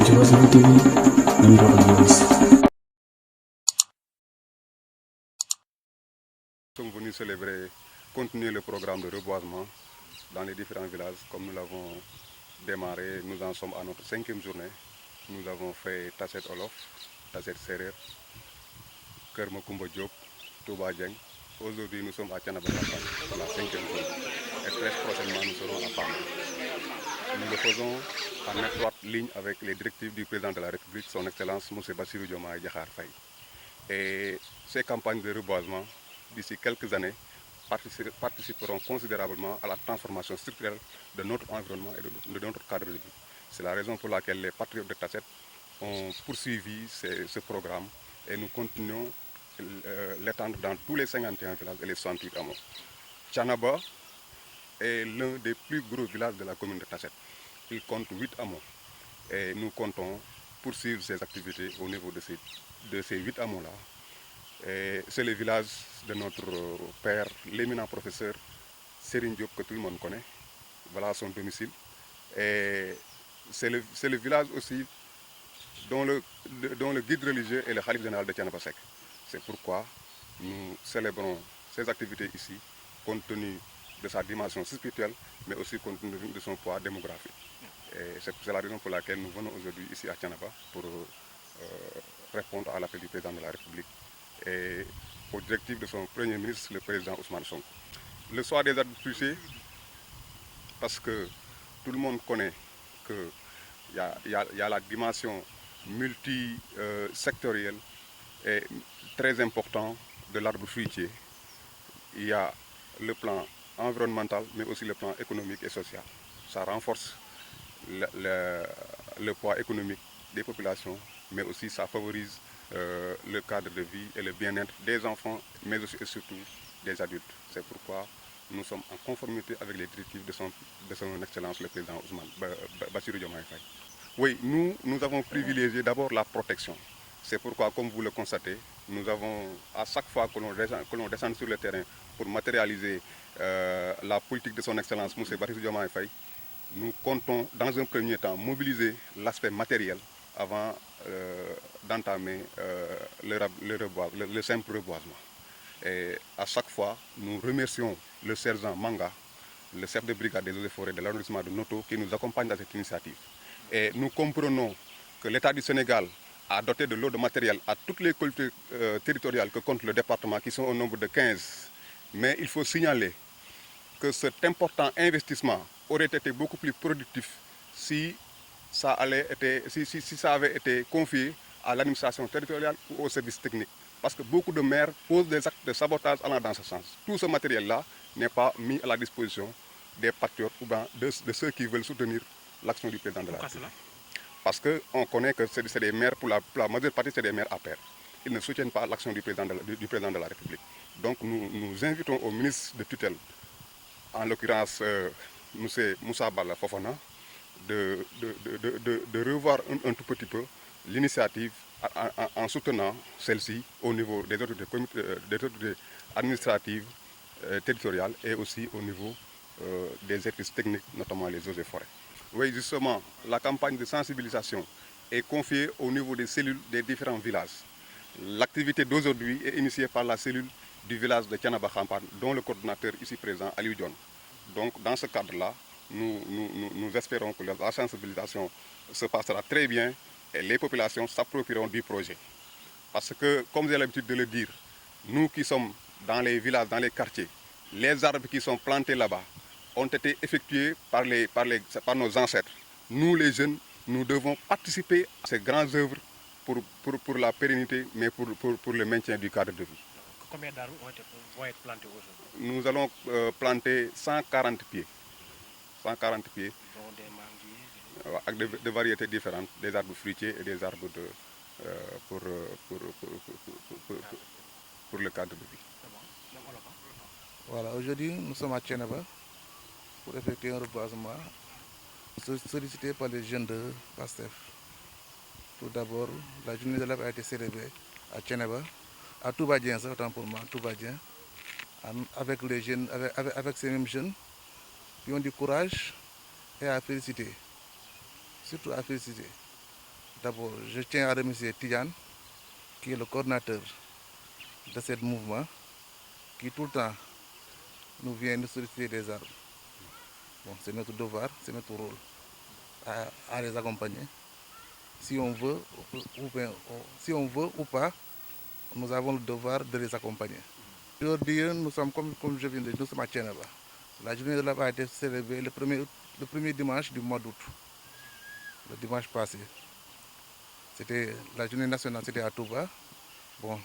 Philosophy TV, même audience. Nous sommes venus célébrer, continuer le programme de reboisement dans les différents villages. Comme nous l'avons démarré, nous en sommes à notre 5e journée. Nous avons fait Tasset Olof, Tasset Serer, Kermokumba Diop, Touba Dieng. Aujourd'hui, nous sommes à Thiénaba pour la 5e journée. Et très prochainement, nous serons à Pam. Nous le faisons en étroite ligne avec les directives du président de la République, son Excellence M. Bassirou Diomaye Diakhar Faye. Et ces campagnes de reboisement, d'ici quelques années, participeront considérablement à la transformation structurelle de notre environnement et de notre cadre de vie. C'est la raison pour laquelle les patriotes de Tasset ont poursuivi ce programme et nous continuons l'étendre dans tous les 51 villages et les 68 hameaux. Thiénaba est l'un des plus gros villages de la commune de Tasset. Il compte 8 hameaux et nous comptons poursuivre ces activités au niveau de ces 8 hameaux-là. C'est le village de notre père, l'éminent professeur Serigne Diop, que tout le monde connaît. Voilà son domicile. Et c'est le village aussi dont le guide religieux est le Khalife général de Thiénaba Seck. C'est pourquoi nous célébrons ces activités ici, compte tenu de sa dimension spirituelle, mais aussi compte tenu de son poids démographique. C'est la raison pour laquelle nous venons aujourd'hui ici à Thiénaba pour répondre à l'appel du président de la République et aux directives de son premier ministre, le président Ousmane Sonko. Le soir des arbres fruitiers, parce que tout le monde connaît qu'il y a la dimension multisectorielle et très importante de l'arbre fruitier. Il y a le plan environnemental, mais aussi le plan économique et social. Ça renforce le poids économique des populations, mais aussi ça favorise le cadre de vie et le bien-être des enfants, mais aussi et surtout des adultes. C'est pourquoi nous sommes en conformité avec les directives de son Excellence le président Ousmane Bassirou Diomaye Faye. Oui, nous avons privilégié d'abord la protection. C'est pourquoi, comme vous le constatez, nous avons, à chaque fois que l'on descend sur le terrain pour matérialiser la politique de son Excellence M. Bassirou Diomaye Faye, nous comptons dans un premier temps mobiliser l'aspect matériel avant d'entamer le simple reboisement. Et à chaque fois, nous remercions le sergent Manga, le chef de brigade des eaux et forêts de l'arrondissement de Noto, qui nous accompagne dans cette initiative. Et nous comprenons que l'État du Sénégal a doté de l'eau de matériel à toutes les collectivités territoriales que compte le département, qui sont au nombre de 15. Mais il faut signaler que cet important investissement aurait été beaucoup plus productif si ça avait été confié à l'administration territoriale ou aux services techniques. Parce que beaucoup de maires posent des actes de sabotage allant dans ce sens. Tout ce matériel-là n'est pas mis à la disposition des patriotes ou bien de ceux qui veulent soutenir l'action du président de la République. Parce qu'on connaît que c'est des maires, pour la majeure partie, c'est des maires à pair. Ils ne soutiennent pas l'action du président de la République. Donc nous invitons au ministre de tutelle, en l'occurrence M. Moussa Bala Fofana, de revoir un tout petit peu l'initiative en soutenant celle-ci au niveau des autorités administratives, territoriales et aussi au niveau des services techniques, notamment les eaux et forêts. Oui, justement, la campagne de sensibilisation est confiée au niveau des cellules des différents villages. L'activité d'aujourd'hui est initiée par la cellule du village de Thiénaba Khampan, dont le coordinateur ici présent, Aliou Dione. Donc, dans ce cadre-là, nous espérons que la sensibilisation se passera très bien et les populations s'approprieront du projet. Parce que, comme j'ai l'habitude de le dire, nous qui sommes dans les villages, dans les quartiers, les arbres qui sont plantés là-bas ont été effectués par nos ancêtres. Nous, les jeunes, nous devons participer à ces grandes œuvres pour la pérennité, mais pour le maintien du cadre de vie. Combien d'arbres vont être plantés aujourd'hui? Nous allons planter 140 pieds. 140 pieds. Dont des manguiers, avec de variétés différentes, des arbres fruitiers et des arbres pour le cadre de vie. Voilà, aujourd'hui nous sommes à Thiénaba pour effectuer un reboisement sollicité par les jeunes de PASTEF. Tout d'abord, la journée de l'arbre a été célébrée à Thiénaba, à Touba Dieng, autant pour moi, Touba Dieng, avec les jeunes, avec ces mêmes jeunes qui ont du courage et à féliciter, surtout à féliciter. D'abord, je tiens à remercier Tidiane, qui est le coordinateur de ce mouvement, qui tout le temps nous vient nous solliciter des arbres. Bon, c'est notre devoir, c'est notre rôle à les accompagner. Si on veut si on veut ou pas, nous avons le devoir de les accompagner. Aujourd'hui, nous sommes, comme je viens de dire, nous sommes à Thiénaba. La journée de l'arbre a été célébrée le premier dimanche du mois d'août, le dimanche passé. C'était la journée nationale, c'était à Touba. Bon,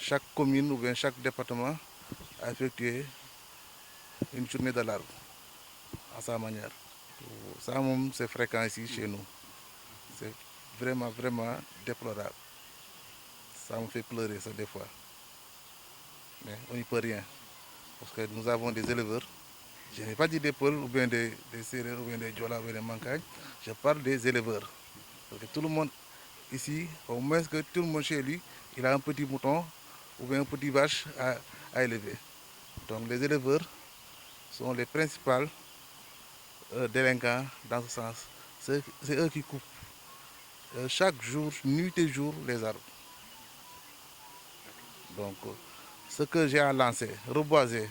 chaque commune ou bien chaque département a effectué une journée de l'arbre à sa manière. Ça, c'est fréquent ici chez nous. C'est vraiment, vraiment déplorable. Ça me fait pleurer ça des fois. Mais on n'y peut rien. Parce que nous avons des éleveurs. Je n'ai pas dit des Peuls ou bien des Sérères ou bien des Diola ou bien des Mankagnes. Je parle des éleveurs. Parce que tout le monde ici, au moins que tout le monde chez lui, il a un petit mouton ou bien un petit vache à élever. Donc les éleveurs sont les principaux délinquants dans ce sens. C'est eux qui coupent chaque jour, nuit et jour, les arbres. Donc ce que j'ai à lancer, reboiser,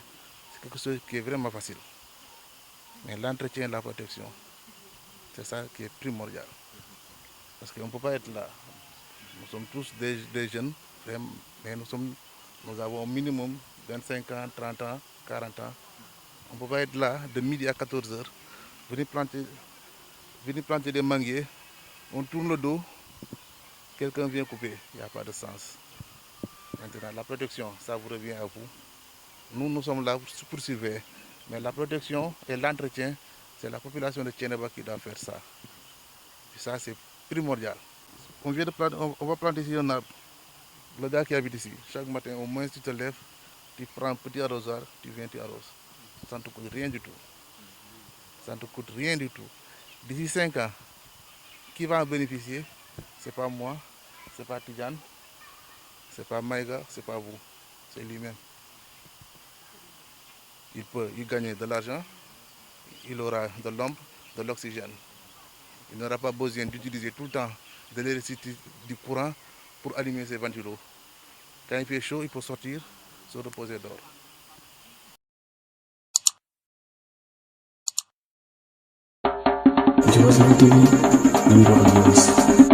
c'est quelque chose qui est vraiment facile. Mais l'entretien et la protection, c'est ça qui est primordial. Parce qu'on ne peut pas être là. Nous sommes tous des jeunes, mais nous avons au minimum 25 ans, 30 ans, 40 ans. On ne peut pas être là de midi à 14 heures, venir planter des manguiers, on tourne le dos, quelqu'un vient couper. Il n'y a pas de sens. Maintenant, la protection, ça vous revient à vous. Nous sommes là pour surveiller. Mais la protection et l'entretien, c'est la population de Thiénaba qui doit faire ça. Et ça, c'est primordial. On va planter ici un arbre. Le gars qui habite ici, chaque matin, au moins, tu te lèves, tu prends un petit arrosoir, tu viens, tu arroses. Ça ne te coûte rien du tout. Ça ne te coûte rien du tout. D'ici 5 ans, qui va en bénéficier? Ce n'est pas moi, ce n'est pas Tidiane, ce n'est pas Maïga, ce n'est pas vous, c'est lui-même. Il peut y gagner de l'argent, il aura de l'ombre, de l'oxygène. Il n'aura pas besoin d'utiliser tout le temps de l'électricité, du courant pour allumer ses ventilos. Quand il fait chaud, il peut sortir, se reposer dehors. Jawa TV, Number One News.